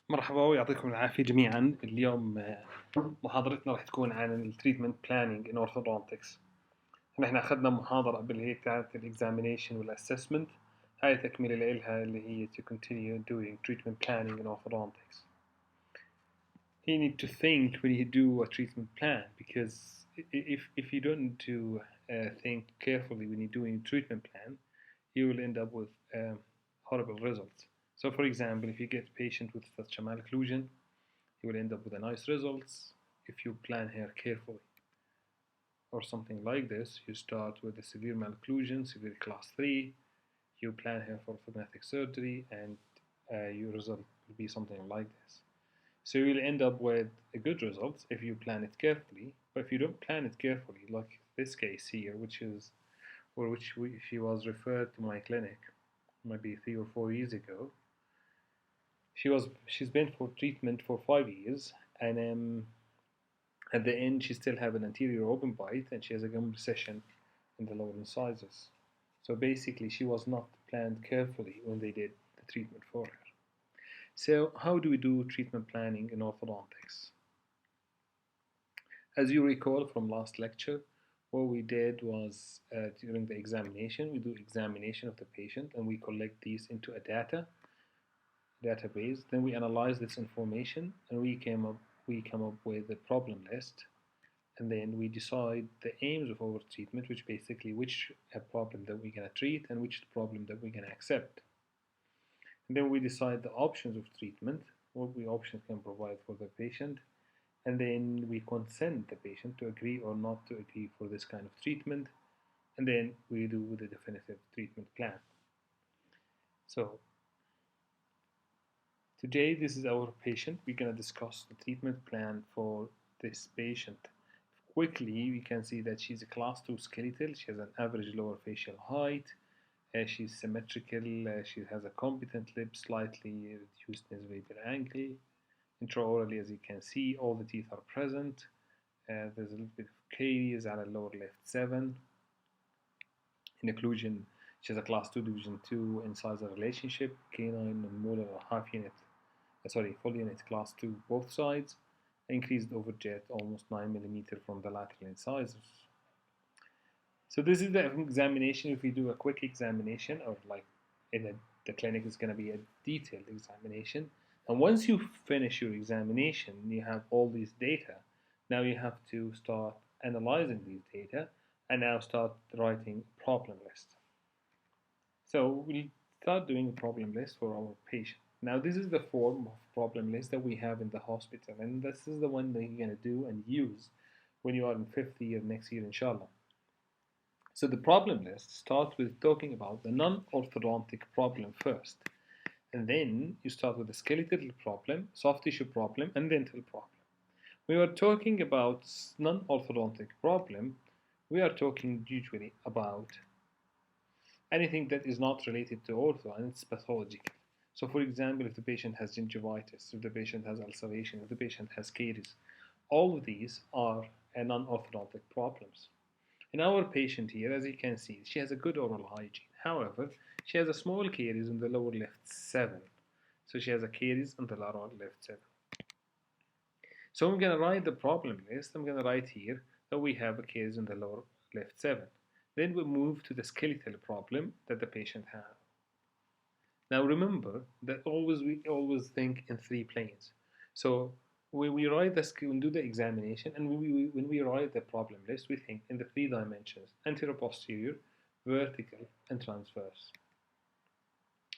مرحبا ويعطيكم العافية جميعا. اليوم محاضرتنا راح تكون عن التريتمنت بلاننج ان orthodontics. نحن أخذنا محاضرة قبل هيك تاعت الاكزامينيشن والاسسمنت، هاي تكملة لإلها اللي هي to continue doing treatment planning in orthodontics. You need to think when you do a treatment plan, because if you don't do think carefully when you're doing a treatment plan, you will end up with horrible results. So for example, if you get a patient with such a malocclusion, you will end up with a nice results if you plan here carefully. Or something like this, you start with a severe malocclusion, severe class 3, you plan here for orthodontic surgery, and your result will be something like this. So you'll end up with a good results if you plan it carefully. But if you don't plan it carefully, like this case here, she was referred to my clinic maybe 3 or 4 years ago. She's been for treatment for 5 years, and at the end she still have an anterior open bite, and she has a gum recession in the lower incisors. So basically, she was not planned carefully when they did the treatment for her. So how do we do treatment planning in orthodontics? As you recall from last lecture, what we did was during the examination, we do examination of the patient and we collect these into a database. Then we analyze this information and we come up with a problem list, and then we decide the aims of our treatment, which basically which problem that we're gonna treat and which problem that we're gonna accept. And then we decide the options of treatment, what we options can provide for the patient, and then we consent the patient to agree or not to agree for this kind of treatment, and then we do the definitive treatment plan. So today this is our patient. We're gonna discuss the treatment plan for this patient. Quickly, we can see that she's a class 2 skeletal. She has an average lower facial height. She's symmetrical. She has a competent lip, slightly reduced nasolabial angle. Intraorally, as you can see, all the teeth are present. There's a little bit of caries at a lower left 7. In occlusion, she has a class 2 division 2 incisor relationship, canine and molar half unit, full unit class 2 both sides, increased overjet almost 9 mm from the lateral incisors. So this is the examination. If we do a quick examination, or like the clinic is going to be a detailed examination. And once you finish your examination, you have all these data. Now you have to start analyzing these data and now start writing problem list. So we start doing a problem list for our patient. Now this is the form of problem list that we have in the hospital, and this is the one that you're going to do and use when you are in 5th year next year, inshallah. So the problem list starts with talking about the non-orthodontic problem first, and then you start with the skeletal problem, soft tissue problem, and dental problem. When we are talking about non-orthodontic problem, we are talking usually about anything that is not related to ortho and it's pathological. So for example, if the patient has gingivitis, if the patient has ulceration, if the patient has caries, all of these are non-orthodontic problems. In our patient here, as you can see, she has a good oral hygiene. However, she has a small caries in the lower left 7. So she has a caries in the lower left 7. So I'm going to write the problem list. I'm going to write here that we have a caries in the lower left 7. Then we move to the skeletal problem that the patient has. Now remember that we always think in 3 planes. So when we write and do the examination, and when we write the problem list, we think in the 3 dimensions: anterior, posterior, vertical, and transverse.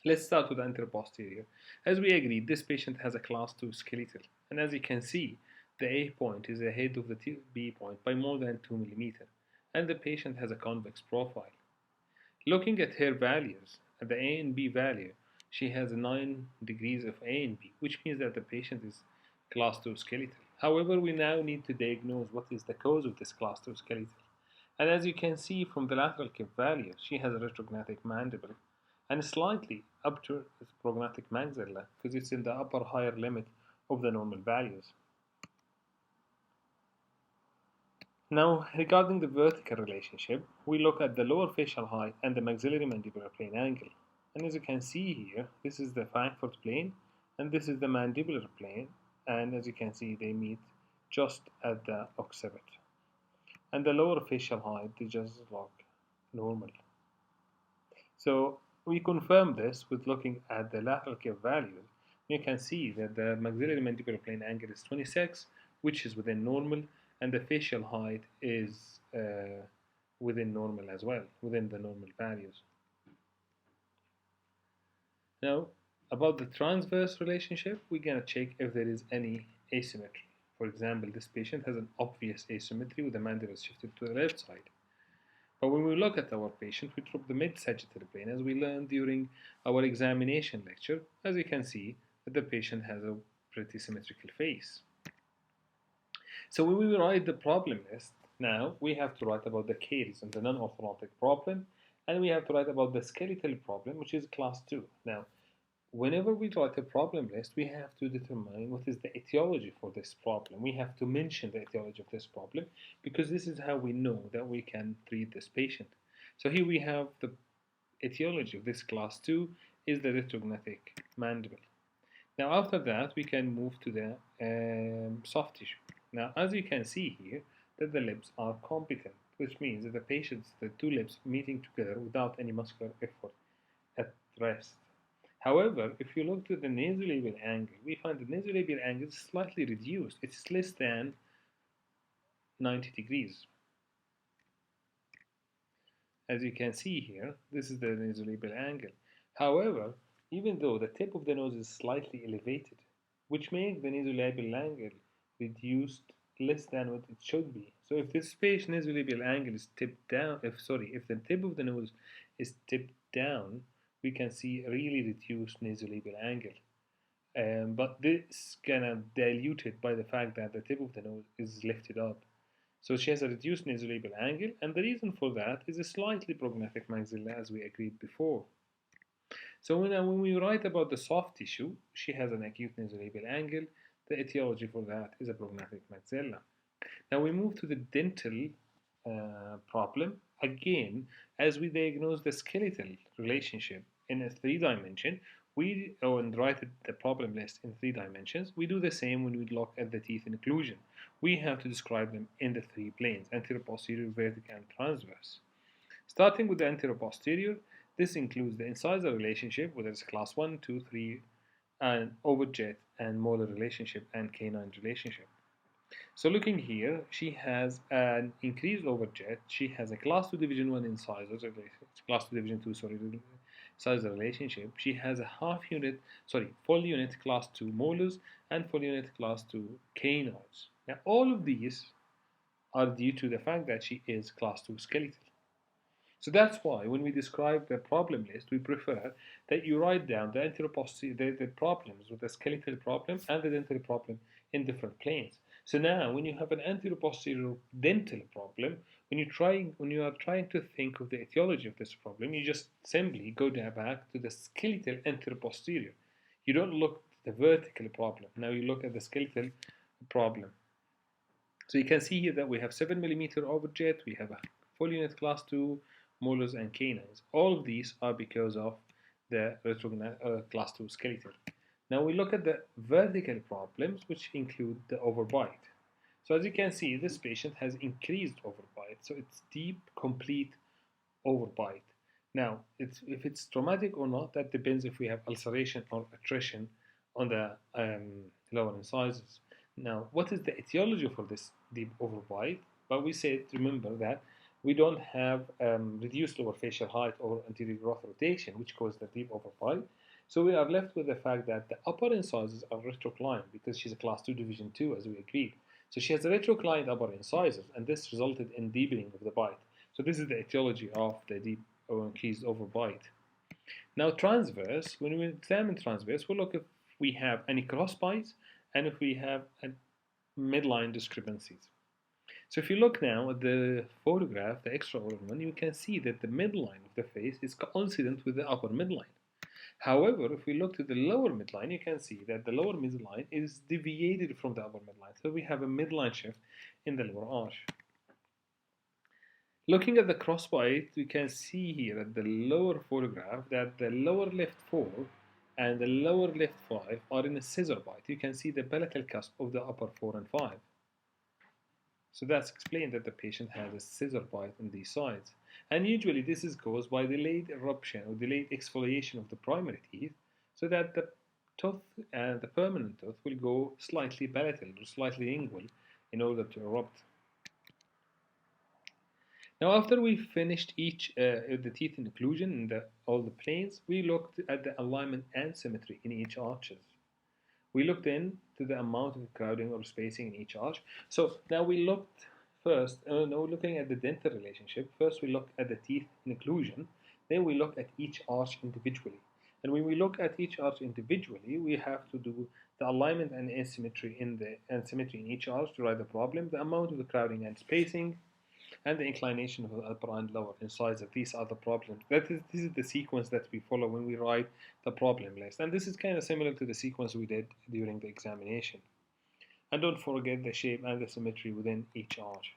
Let's start with anterior posterior. As we agreed, this patient has a class 2 skeletal, and as you can see, the A point is ahead of the B point by more than 2 mm, and the patient has a convex profile. Looking at her values, at the A and B value, she has 9 degrees of A and B, which means that the patient is class 2 skeletal. However, we now need to diagnose what is the cause of this class 2 skeletal. And as you can see from the lateral cap value, she has a retrognathic mandible and slightly up to prognathing maxilla, because it's in the upper higher limit of the normal values. Now, regarding the vertical relationship, we look at the lower facial height and the maxillary mandibular plane angle. And as you can see here, this is the Frankfurt plane, and this is the mandibular plane, and as you can see they meet just at the occiput, and the lower facial height is just like normal. So we confirm this with looking at the lateral curve values. You can see that the maxillary mandibular plane angle is 26, which is within normal, and the facial height is within normal as well, within the normal values. Now, about the transverse relationship, we're going to check if there is any asymmetry. For example, this patient has an obvious asymmetry with the mandibles shifted to the left side. But when we look at our patient, we drop the mid-sagittal plane as we learned during our examination lecture. As you can see, that the patient has a pretty symmetrical face. So when we write the problem list, now we have to write about the caries and the non-orthodontic problem, and we have to write about the skeletal problem, which is class 2. Now, whenever we write a problem list, we have to determine what is the etiology for this problem. We have to mention the etiology of this problem because this is how we know that we can treat this patient. So here we have the etiology of this class 2 is the retrognatic mandible. Now after that we can move to the soft tissue. Now as you can see here that the lips are competent, which means that the two lips meeting together without any muscular effort at rest. However, if you look to the nasolabial angle, we find the nasolabial angle is slightly reduced. It's less than 90 degrees. As you can see here, this is the nasolabial angle. However, even though the tip of the nose is slightly elevated, which makes the nasolabial angle reduced less than what it should be. So if this patient nasolabial angle is tipped down, if the tip of the nose is tipped down, we can see a really reduced nasolabial angle. But this kind of diluted by the fact that the tip of the nose is lifted up. So she has a reduced nasolabial angle, and the reason for that is a slightly prognathic maxilla, as we agreed before. So when we write about the soft tissue, she has an acute nasolabial angle. The etiology for that is a prognathic maxilla. Now we move to the dental problem. Again, as we diagnose the skeletal relationship in a 3-dimension, and write the problem list in 3 dimensions, we do the same when we look at the teeth in occlusion. We have to describe them in the 3 planes, anterior, posterior, vertical, and transverse. Starting with the anterior posterior, this includes the incisor relationship, whether it's class 1, 2, 3, and overjet and molar relationship and canine relationship. So looking here, she has an increased overjet. She has a class 2 division 1 incisors, class 2 division 2, incisor relationship. She has a full unit class 2 molars and full unit class 2 canines. Now all of these are due to the fact that she is class 2 skeletal. So that's why when we describe the problem list, we prefer that you write down the the problems with the skeletal problem and the dental problem in different planes. So now, when you have an anteroposterior dental problem, when you are trying to think of the etiology of this problem, you just simply go back to the skeletal anteroposterior. You don't look at the vertical problem. Now you look at the skeletal problem. So you can see here that we have 7mm overjet, we have a full unit class 2, molars and canines. All of these are because of the class 2 skeletal. Now we look at the vertical problems, which include the overbite. So as you can see, this patient has increased overbite. So it's deep, complete overbite. Now, if it's traumatic or not, that depends if we have ulceration or attrition on the lower incisors. Now, what is the etiology for this deep overbite? Well, we said, remember that we don't have reduced lower facial height or anterior growth rotation, which causes the deep overbite. So we are left with the fact that the upper incisors are retroclined because she's a class 2 division 2, as we agreed. So she has a retroclined upper incisors, and this resulted in deepening of the bite. So this is the etiology of the deep or increased overbite. Now transverse, when we examine transverse, we'll look if we have any cross bites and if we have midline discrepancies. So if you look now at the photograph, the extraoral one, you can see that the midline of the face is coincident with the upper midline. However, if we look to the lower midline, you can see that the lower midline is deviated from the upper midline. So we have a midline shift in the lower arch. Looking at the crossbite, we can see here at the lower photograph that the lower left four and the lower left 5 are in a scissor bite. You can see the palatal cusp of the upper 4 and 5. So that's explained that the patient has a scissor bite on these sides. And usually this is caused by delayed eruption or delayed exfoliation of the primary teeth, so that the tooth and the permanent tooth will go slightly palatal or slightly lingual in order to erupt. Now, after we finished each the teeth inclusion in all the planes, we looked at the alignment and symmetry in each arches. We looked into the amount of crowding or spacing in each arch. So now we looked first, now looking at the dental relationship. First, we look at the teeth inclusion. Then we look at each arch individually. And when we look at each arch individually, we have to do the alignment and symmetry in each arch to write the problem, the amount of the crowding and spacing, and the inclination of the upper and lower incisor. These are the problems. This is the sequence that we follow when we write the problem list. And this is kind of similar to the sequence we did during the examination. And don't forget the shape and the symmetry within each arch.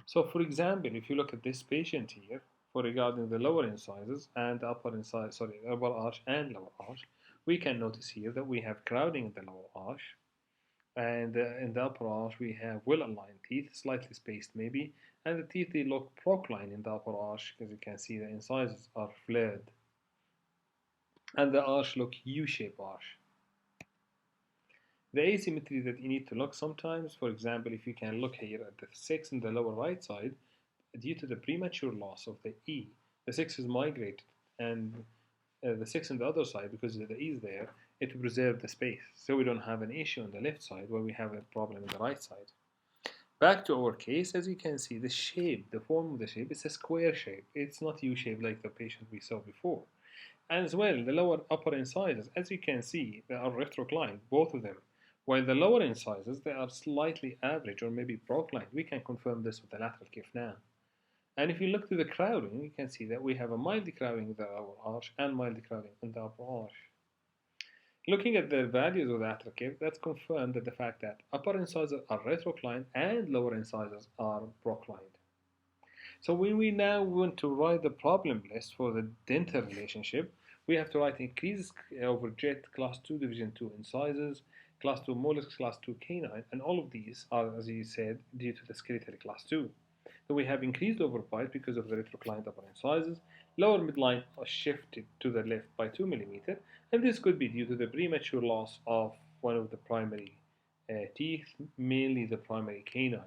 So for example, if you look at this patient here, for regarding the lower incisors and the upper arch and lower arch, we can notice here that we have crowding in the lower arch, and in the upper arch we have well-aligned teeth, slightly spaced maybe, and the teeth they look procline in the upper arch, as you can see the incisors are flared, and the arch look U-shaped arch. The asymmetry that you need to look sometimes, for example, if you can look here at the 6 in the lower right side, due to the premature loss of the E, the 6 is migrated, and the 6 on the other side, because the E is there, it will preserve the space. So we don't have an issue on the left side where we have a problem on the right side. Back to our case, as you can see, the shape, the form of the shape, is a square shape. It's not U-shaped like the patient we saw before. And as well, the lower upper incisors, as you can see, they are retroclined, both of them. While the lower incisors, they are slightly average or maybe proclined. We can confirm this with the lateral kyph now. And if you look to the crowding, you can see that we have a mild crowding in the lower arch and mild crowding in the upper arch. Looking at the values of the lateral kyph, that's confirmed that the fact that upper incisors are retroclined and lower incisors are proclined. So when we now want to write the problem list for the dental relationship, we have to write increased over jet class 2 division 2 incisors, class 2 molars, class 2 canine, and all of these are, as you said, due to the skeletal class 2. So we have increased overbite because of the retroclined upper incisors. Lower midline are shifted to the left by 2 mm, and this could be due to the premature loss of one of the primary teeth, mainly the primary canine.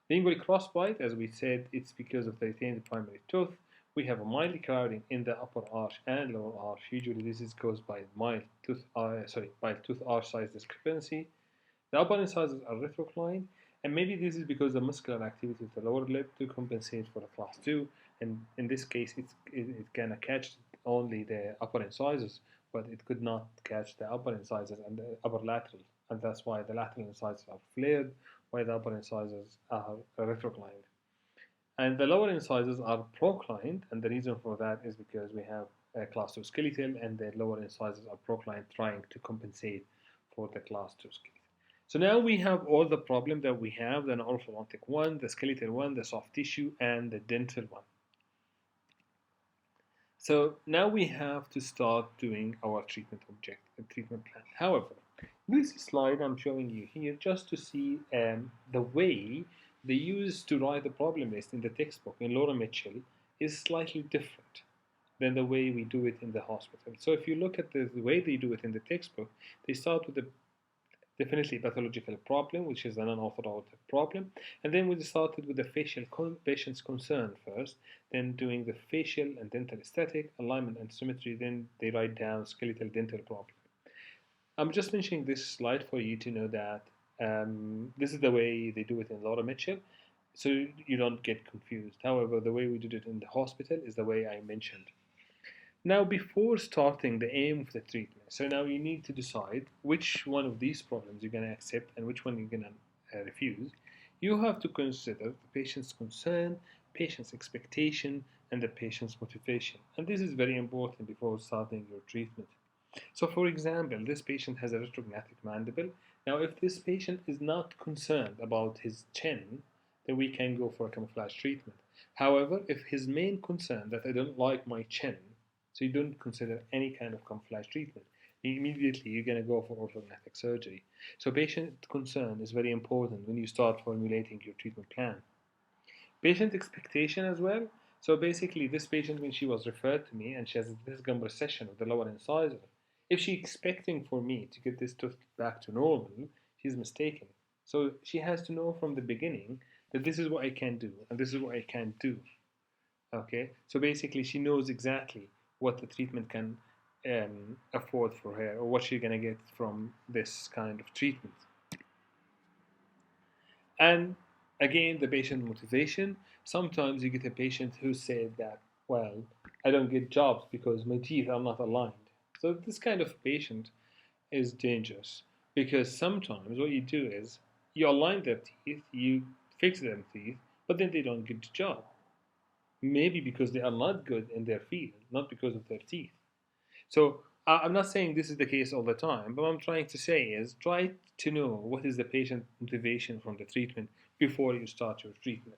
Lingual crossbite, as we said, it's because of the retained primary tooth. We have a mild crowding in the upper arch and lower arch. Usually this is caused by tooth arch size discrepancy. The upper incisors are retroclined, and maybe this is because the muscular activity of the lower lip to compensate for the class 2, and in this case it can catch only the upper incisors, but it could not catch the upper incisors and the upper lateral, and that's why the lateral incisors are flared, while the upper incisors are retroclined. And the lower incisors are proclined, and the reason for that is because we have a class 2 skeletal, and the lower incisors are proclined, trying to compensate for the class 2 skeletal. So now we have all the problem that we have, the orthodontic one, the skeletal one, the soft tissue, and the dental one. So now we have to start doing our treatment plan. However, this slide I'm showing you here just to see the way they use to write the problem list in the textbook in Laura Mitchell is slightly different than the way we do it in the hospital. So if you look at the way they do it in the textbook, they start with the definitely pathological problem, which is an unorthodox problem, and then we started with the facial patient's concern first, then doing the facial and dental aesthetic, alignment and symmetry, then they write down skeletal dental problem. I'm just mentioning this slide for you to know that this is the way they do it in Laura Mitchell, so you don't get confused. However, the way we did it in the hospital is the way I mentioned. Now, before starting the aim of the treatment, so now you need to decide which one of these problems you're going to accept and which one you're going to refuse. You have to consider the patient's concern, patient's expectation, and the patient's motivation. And this is very important before starting your treatment. So, for example, this patient has a retrognatic mandible. Now, if this patient is not concerned about his chin, then we can go for a camouflage treatment. However, if his main concern that I don't like my chin, So you don't consider any kind of camouflage treatment. Immediately, you're going to go for orthodontic surgery. So patient concern is very important when you start formulating your treatment plan. Patient expectation as well. So basically, this patient, when she was referred to me and she has this gum recession of the lower incisor, if she's expecting for me to get this tooth back to normal, she's mistaken. So she has to know from the beginning that this is what I can do and this is what I can't do. Okay, so basically, she knows exactly what the treatment can afford for her or what she's gonna get from this kind of treatment. And again, the patient motivation. Sometimes you get a patient who said that, well, I don't get jobs because my teeth are not aligned. So this kind of patient is dangerous because sometimes what you do is you align their teeth, you fix their teeth, but then they don't get the job. Maybe because they are not good in their field, not because of their teeth. So I'm not saying this is the case all the time, but what I'm trying to say is try to know what is the patient motivation from the treatment before you start your treatment.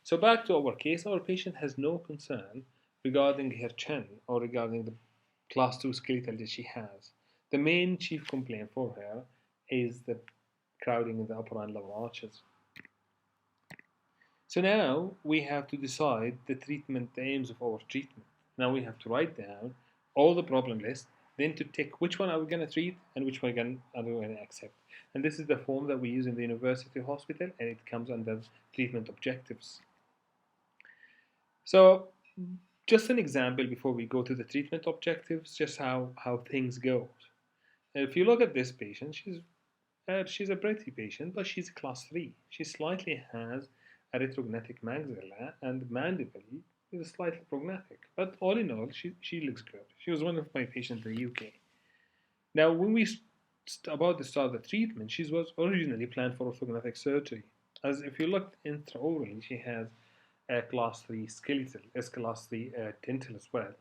So back to our case, our patient has no concern regarding her chin or regarding the class 2 skeletal that she has. The main chief complaint for her is the crowding in the upper and lower arches. So now we have to decide the treatment, the aims of our treatment. Now we have to write down all the problem list, then to tick which one are we going to treat and which one are we going to accept. And this is the form that we use in the university hospital, and it comes under treatment objectives. So just an example before we go to the treatment objectives, just how things go. If you look at this patient, she's a pretty patient, but she's class 3. She slightly has a retrognatic maxilla and mandible is slightly prognatic. But all in all, she looks good. She was one of my patients in the UK. Now, when we about to start the treatment, she was originally planned for orthodontic surgery. As if you look intraorally, she has a class 3 skeletal, as class 3 dental as well.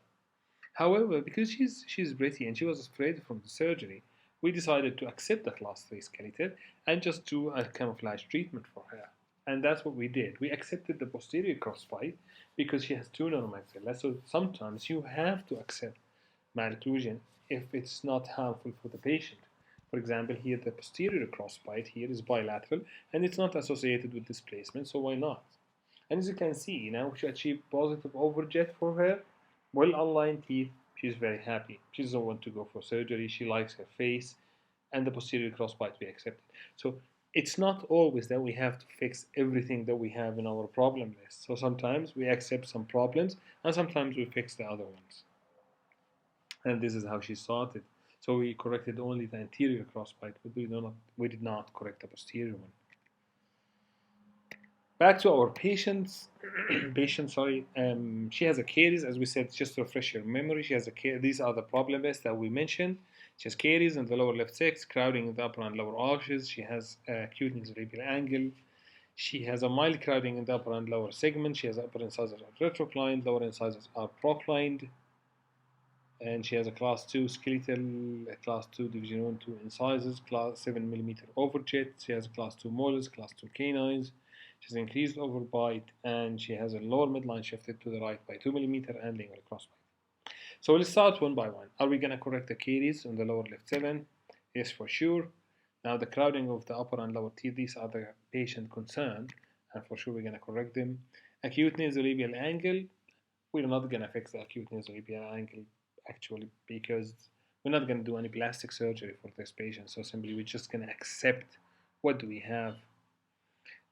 However, because she's pretty and she was afraid from the surgery, we decided to accept the class 3 skeletal and just do a camouflage treatment for her. And that's what we did. We accepted the posterior crossbite because she has two neuromaxilla. So sometimes you have to accept malocclusion if it's not harmful for the patient. For example, here the posterior crossbite here is bilateral and it's not associated with displacement, so why not? And as you can see, now she achieved positive overjet for her, well-aligned teeth. She's very happy. She doesn't want to go for surgery. She likes her face, and the posterior crossbite we accepted. So it's not always that we have to fix everything that we have in our problem list. So sometimes we accept some problems, and sometimes we fix the other ones. And this is how she started. So we corrected only the anterior crossbite, but we did not correct the posterior one. Back to our patients. She has a caries, as we said, just to refresh your memory. She has a caries. These are the problem lists that we mentioned. She has caries in the lower left six, crowding in the upper and lower arches. She has acute nasolabial angle. She has a mild crowding in the upper and lower segment. She has upper incisors are retroclined, lower incisors are proclined. And she has a class 2 skeletal, a class 2 division 1, 2 incisors, class 7 millimeter overjet. She has a class 2 molars, class 2 canines. She has increased overbite, and she has a lower midline shifted to the right by 2 millimeter and lingual crossbite. So we'll start one by one. Are we going to correct the caries on the lower left 7? Yes, for sure. Now the crowding of the upper and lower teeth, these are the patient concern, and for sure we're going to correct them. Acute nasolabial angle, we're not going to fix the acute nasolabial angle actually because we're not going to do any plastic surgery for this patient. So simply we're just going to accept what do we have.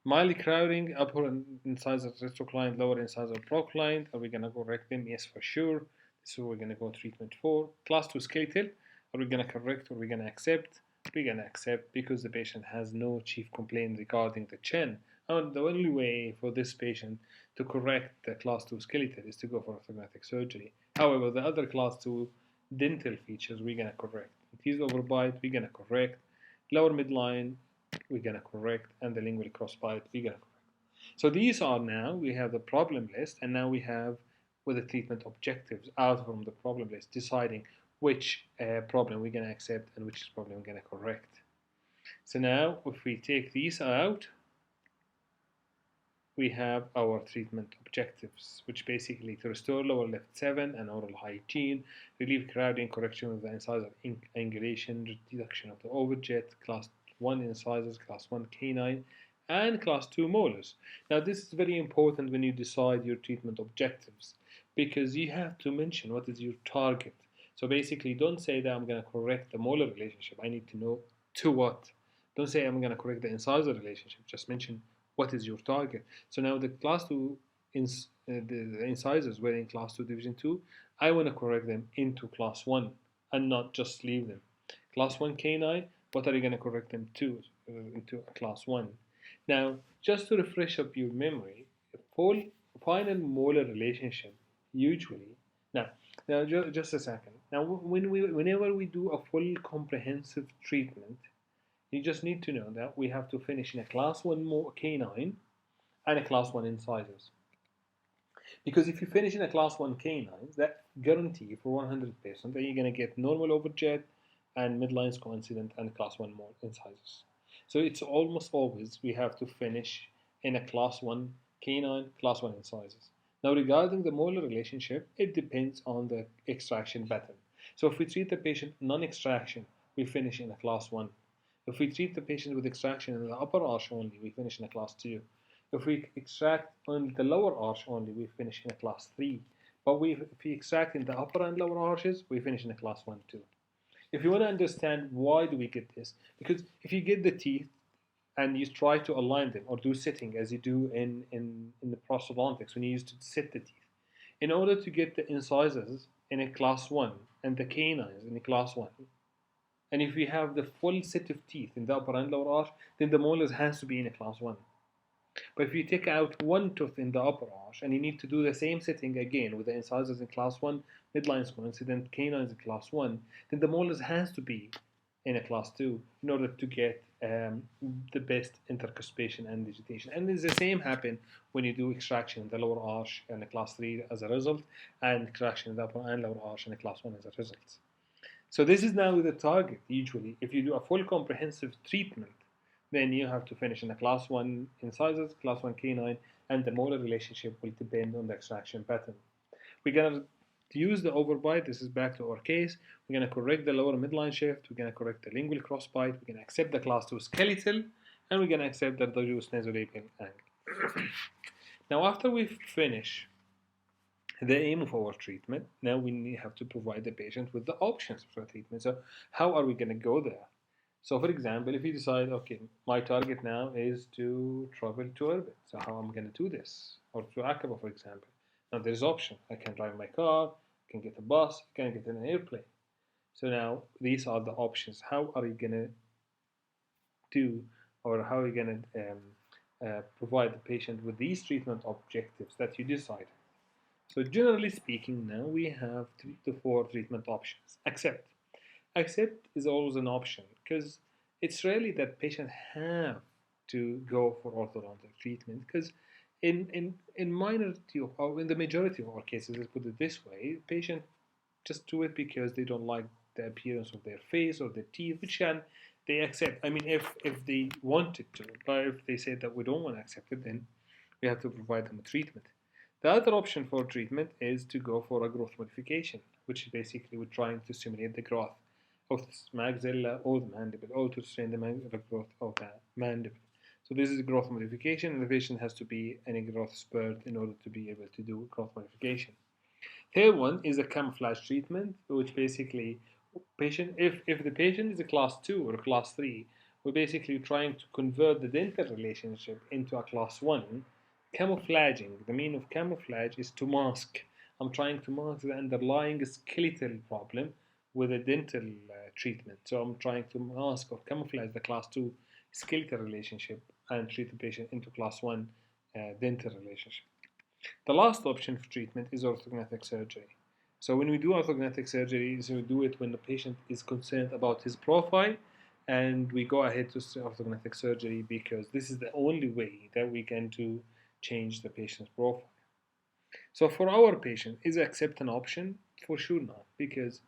Mildly crowding, upper incisor retroclined, lower incisor proclined. Are we going to correct them? Yes, for sure. So we're going to go treatment 4. Class 2 skeletal. Are we going to correct or are we going to accept? We're going to accept because the patient has no chief complaint regarding the chin. And the only way for this patient to correct the class 2 skeletal is to go for orthodontic surgery. However, the other class 2 dental features we're going to correct. Teeth overbite, we're going to correct. Lower midline, we're going to correct. And the lingual crossbite, we're going to correct. So these are now, we have the problem list, and now we have with the treatment objectives out from the problem list, deciding which problem we're going to accept and which problem we're going to correct. So now, if we take these out, we have our treatment objectives, which basically to restore lower left 7 and oral hygiene, relieve crowding, correction of the incisor angulation, reduction of the overjet, class 1 incisors, class 1 canine, and class 2 molars. Now, this is very important when you decide your treatment objectives because you have to mention what is your target. So basically, don't say that I'm going to correct the molar relationship. I need to know to what. Don't say I'm going to correct the incisor relationship. Just mention what is your target. So now the class 2 the incisors were in class 2 division 2. I want to correct them into class 1 and not just leave them. Class 1 canine, what are you going to correct them to into a class 1? Now, just to refresh up your memory, full final molar relationship usually. Now, just a second. Now, whenever we do a full comprehensive treatment, you just need to know that we have to finish in a class 1 canine and a class 1 incisors. Because if you finish in a class 1 canine, that guarantee for 100% that you're going to get normal overjet and midlines coincident and class 1 more incisors. So it's almost always we have to finish in a class 1 canine, class 1 incisors. Now regarding the molar relationship, it depends on the extraction pattern. So if we treat the patient non-extraction, we finish in a class 1. If we treat the patient with extraction in the upper arch only, we finish in a class 2. If we extract on the lower arch only, we finish in a class 3. But if we extract in the upper and lower arches, we finish in a class 1 too. If you want to understand why do we get this, because if you get the teeth and you try to align them or do sitting as you do in the prosthodontics when you used to sit the teeth, in order to get the incisors in a class 1 and the canines in a class 1, and if we have the full set of teeth in the upper and lower arch, then the molars has to be in a class 1. But if you take out one tooth in the upper arch and you need to do the same setting again with the incisors in class 1, midlines coincident, canines in class 1, then the molars has to be in a class 2 in order to get the best intercuspation and digitation. And it's the same happen when you do extraction in the lower arch in a class 3 as a result, and extraction in the upper and lower arch in a class 1 as a result. So this is now the target usually. If you do a full comprehensive treatment, then you have to finish in a class 1 incisors, class 1 canine, and the molar relationship will depend on the extraction pattern. We're going to use the overbite. This is back to our case. We're going to correct the lower midline shift. We're going to correct the lingual crossbite. We're going to accept the class 2 skeletal, and we're going to accept the reduced nasolabial angle. Now, after we finish the aim of our treatment, now we have to provide the patient with the options for treatment. So how are we going to go there? So for example, if you decide, okay, my target now is to travel to Orbit, so how am I going to do this? Or to Aqaba, for example. Now there's option. I can drive my car, I can get a bus, I can get an airplane. So now these are the options. How are you going to do, or how are you going to provide the patient with these treatment objectives that you decide? So generally speaking, now we have 3 to 4 treatment options. Accept is always an option because it's rarely that patients have to go for orthodontic treatment because in minority of, or in the majority of our cases, let's put it this way, patients just do it because they don't like the appearance of their face or their teeth, which can they accept. I mean, if they wanted to, but if they say that we don't want to accept it, then we have to provide them with treatment. The other option for treatment is to go for a growth modification, which is basically we're trying to stimulate the growth of the maxilla or the mandible, or to restrain the growth of the mandible. So this is a growth modification, and the patient has to be in a growth spurt in order to be able to do growth modification. Third one is a camouflage treatment, which basically if the patient is a class 2 or a class 3, we're basically trying to convert the dental relationship into a class 1. Camouflaging, the meaning of camouflage is to mask. I'm trying to mask the underlying skeletal problem with a dental treatment. So I'm trying to mask or camouflage the class 2 skeletal relationship and treat the patient into class 1 dental relationship. The last option for treatment is orthodontic surgery. So when we do orthodontic surgery, so we do it when the patient is concerned about his profile, and we go ahead to orthodontic surgery because this is the only way that we can do change the patient's profile. So for our patient, is accept an option? For sure not, because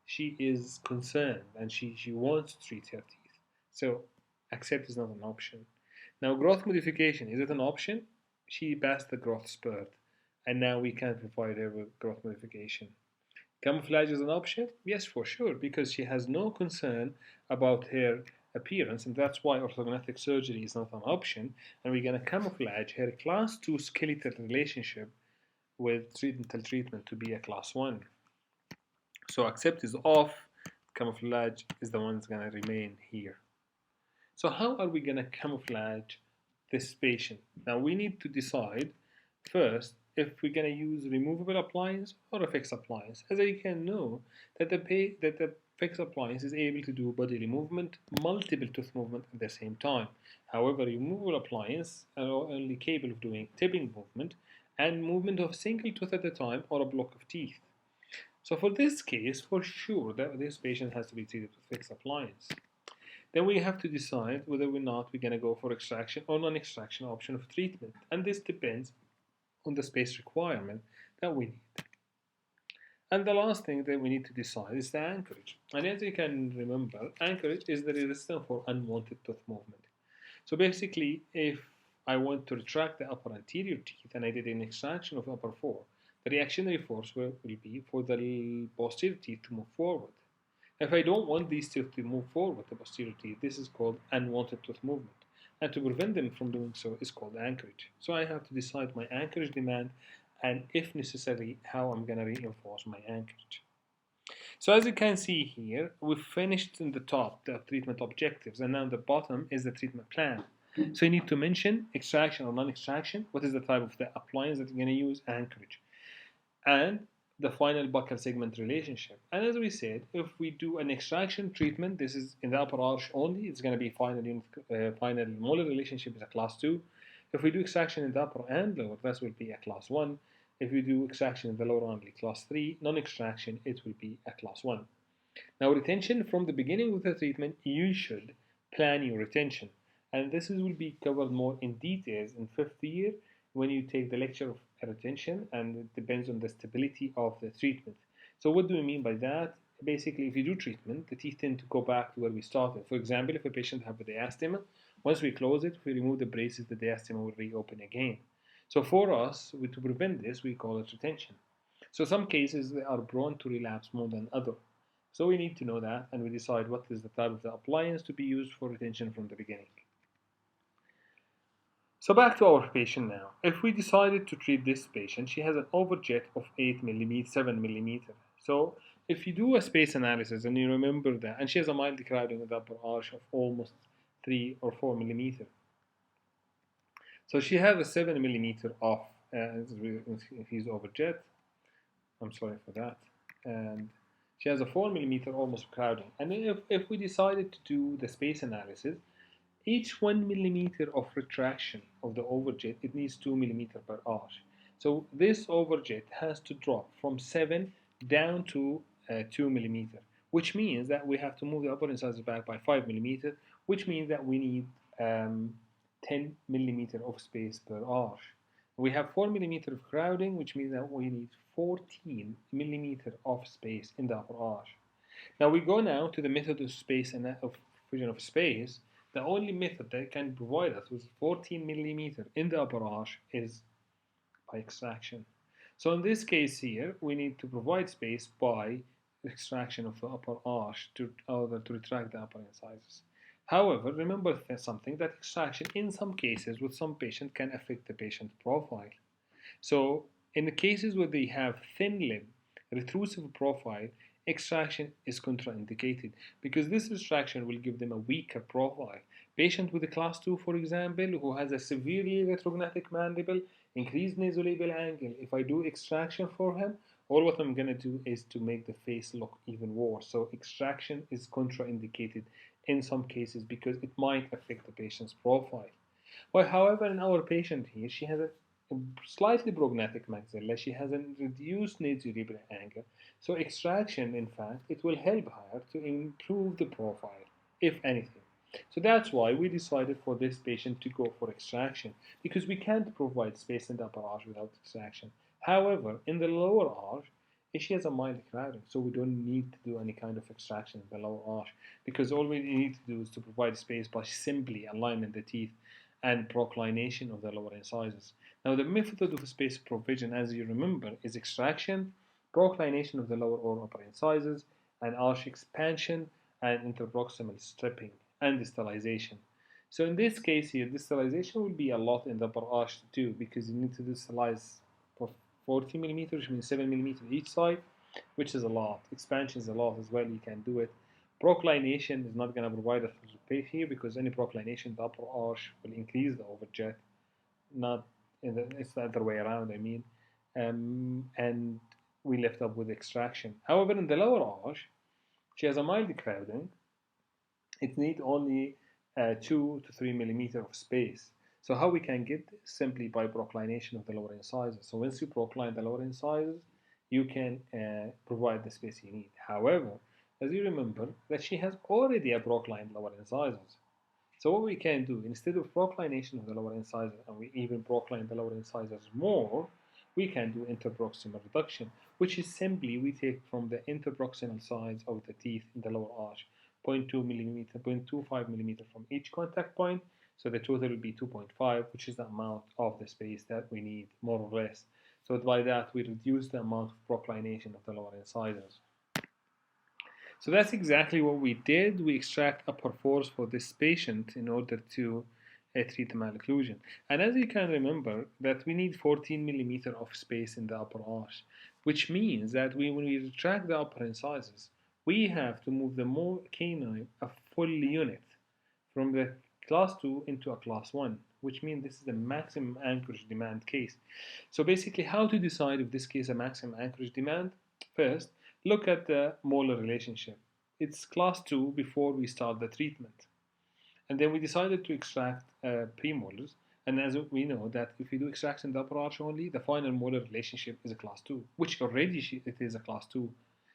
she is concerned and she wants to treat her teeth. So accept is not an option. Now growth modification, is it an option? she passed the growth spurt, and now we can provide her with growth modification. Camouflage is an option? Yes, for sure, because she has no concern about her appearance, and that's why orthodontic surgery is not an option. And we're going to camouflage her class 2 skeletal relationship with dental treatment to be a class 1. So accept is off, camouflage is the one that's going to remain here. So how are we going to camouflage this patient? Now we need to decide first if we're going to use removable appliance or a fixed appliance. As you can know that the fixed appliance is able to do bodily movement, multiple tooth movement at the same time. However, removable appliance are only capable of doing tipping movement and movement of a single tooth at a time or a block of teeth. So for this case, for sure that this patient has to be treated with fixed appliance. Then we have to decide whether or not we're going to go for extraction or non-extraction option of treatment. And this depends on the space requirement that we need. And the last thing that we need to decide is the anchorage. And as you can remember, anchorage is the resistance for unwanted tooth movement. So basically, if I want to retract the upper anterior teeth and I did an extraction of upper four, the reactionary force will be for the posterior teeth to move forward. If I don't want these teeth to move forward, the posterior teeth, this is called unwanted tooth movement. And to prevent them from doing so is called anchorage. So I have to decide my anchorage demand and if necessary, how I'm going to reinforce my anchorage. So as you can see here, we've finished in the top the treatment objectives, and now the bottom is the treatment plan. So you need to mention extraction or non-extraction, what is the type of the appliance that you're going to use, anchorage, and the final buccal segment relationship. And as we said, if we do an extraction treatment, this is in the upper arch only, it's going to be final molar relationship is a class 2. If we do extraction in the upper and lower, that will be a class 1. If we do extraction in the lower only, class 3. Non-extraction, it will be a class 1. Now retention, from the beginning of the treatment, you should plan your retention. And this will be covered more in details in 5th year when you take the lecture of retention, and it depends on the stability of the treatment. So what do we mean by that? Basically, if you do treatment, the teeth tend to go back to where we started. For example, if a patient has a diastema, once we close it, if we remove the braces, the diastema will reopen again. So for us, to prevent this, we call it retention. So some cases they are prone to relapse more than others. So we need to know that, and we decide what is the type of the appliance to be used for retention from the beginning. So back to our patient now. If we decided to treat this patient, she has an overjet of 8 millimeter, 7 millimeter. So if you do a space analysis and you remember that, and she has a mild crowding with the upper arch of almost 3 or 4 millimeter. So she has a 7 millimeter off, he's overjet. I'm sorry for that. And she has a 4 millimeter almost crowding. And if we decided to do the space analysis, each 1 millimeter of retraction of the overjet, it needs 2 millimeter per arch. So this overjet has to drop from 7 down to 2 millimeter, which means that we have to move the upper incisor back by 5 millimeter, which means that we need 10 millimeter of space per arch. We have 4 millimeter of crowding, which means that we need 14 millimeter of space in the upper arch. Now we go now to the method of space and of fusion of space. The only method that can provide us with 14 millimeter in the upper arch is by extraction. So in this case here, we need to provide space by extraction of the upper arch to retract the upper incisors. However, remember something, that extraction in some cases with some patients can affect the patient profile. So in the cases where they have thin limb, retrusive profile, extraction is contraindicated because this extraction will give them a weaker profile. Patient with a class 2, for example, who has a severely retrognatic mandible, increased nasolabial angle, if I do extraction for him, all what I'm going to do is to make the face look even worse. So extraction is contraindicated in some cases because it might affect the patient's profile. Well, however, in our patient here, she has a slightly prognatic maxilla, she has a reduced nasolabial angle. So extraction, in fact, it will help her to improve the profile, if anything. So that's why we decided for this patient to go for extraction, because we can't provide space in the upper arch without extraction. However, in the lower arch, she has a mild crowding, so we don't need to do any kind of extraction in the lower arch, because all we need to do is to provide space by simply aligning the teeth and proclination of the lower incisors. Now, the method of space provision, as you remember, is extraction, proclination of the lower or upper incisors, and arch expansion, and interproximal stripping, and distalization. So in this case here, distalization will be a lot in the upper arch too, because you need to distalize for 40 millimeters, which means 7 millimeters each side, which is a lot. Expansion is a lot as well. You can do it. Proclination is not going to provide a space here because any proclination in the upper arch will increase the overjet, not it's the other way around. I mean, and we left up with extraction. However, in the lower arch, she has a mild crowding. It needs only 2 to 3 millimeter of space. So how we can get this? Simply by proclination of the lower incisors. So once you procline the lower incisors, you can provide the space you need. However, as you remember that she has already a proclined lower incisors. So what we can do, instead of proclination of the lower incisor, and we even procline the lower incisors more, we can do interproximal reduction, which is simply we take from the interproximal sides of the teeth in the lower arch, 0.2 millimeter, 0.25 millimeter from each contact point. So the total will be 2.5, which is the amount of the space that we need, more or less. So by that, we reduce the amount of proclination of the lower incisors. So that's exactly what we did. We extract upper fours for this patient in order to treat the malocclusion. And as you can remember, that we need 14 millimeter of space in the upper arch, which means that when we retract the upper incisors, we have to move the canine a full unit from the class 2 into a class 1, which means this is the maximum anchorage demand case. So basically, how to decide if this case is a maximum anchorage demand? First, look at the molar relationship. It's class 2 before we start the treatment. And then we decided to extract premolars. And as we know that if we do extraction in the upper arch only, the final molar relationship is a class 2, which already it is a class 2.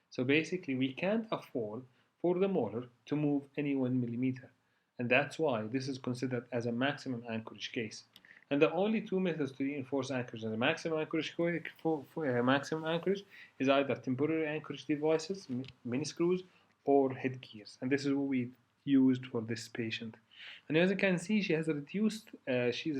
So basically, we can't afford for the molar to move any 1 millimeter. And that's why this is considered as a maximum anchorage case. And the only two methods to reinforce anchorage as a maximum anchorage maximum anchorage is either temporary anchorage devices, mini screws, or headgears. And this is what we used for this patient. And as you can see, she has a reduced, she's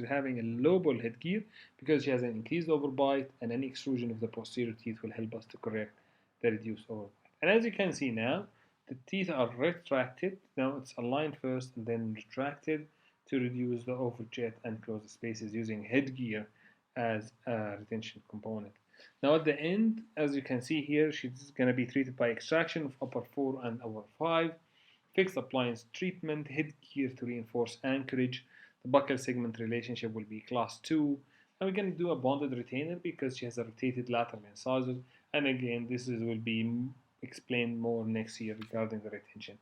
having a low ball headgear because she has an increased overbite, and any extrusion of the posterior teeth will help us to correct the reduced overbite. And as you can see now, the teeth are retracted. Now it's aligned first and then retracted to reduce the overjet and close the spaces using headgear as a retention component. Now at the end, as you can see here, she's going to be treated by extraction of upper 4 and upper 5, fixed appliance treatment, headgear to reinforce anchorage. The buccal segment relationship will be class 2. And we're going to do a bonded retainer because she has a rotated lateral incisor. And again, will be explained more next year regarding the retention.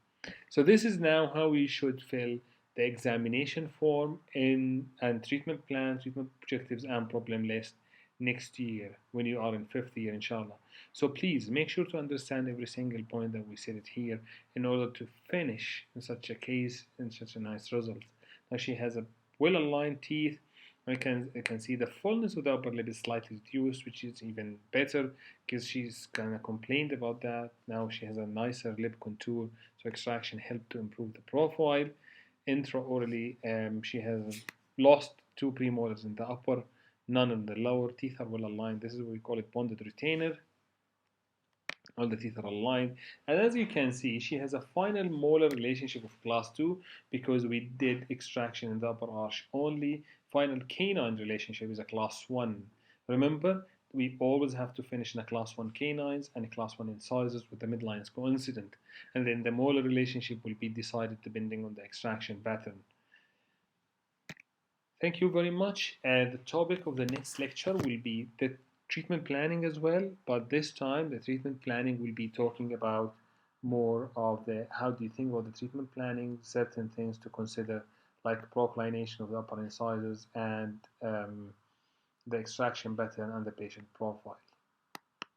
So this is now how we should fill the examination form and treatment plan, treatment objectives, and problem list next year when you are in 5th year, inshallah. So please make sure to understand every single point that we said it here in order to finish in such a case in such a nice result. Now she has a well-aligned teeth. I can see the fullness of the upper lip is slightly reduced, which is even better because she's kind of complained about that. Now she has a nicer lip contour, so extraction helped to improve the profile. Intraorally, she has lost 2 premolars in the upper, none in the lower. Teeth are well aligned. This is what we call it bonded retainer. All the teeth are aligned, and as you can see, she has a final molar relationship of class 2 because we did extraction in the upper arch only. Final canine relationship is a class 1. Remember, we always have to finish in a class 1 canines and a class 1 incisors with the midlines coincident, and then the molar relationship will be decided depending on the extraction pattern. Thank you very much. The topic of the next lecture will be the treatment planning as well, but this time the treatment planning will be talking about more of the how do you think about the treatment planning, certain things to consider like proclination of the upper incisors and the extraction pattern and the patient profile.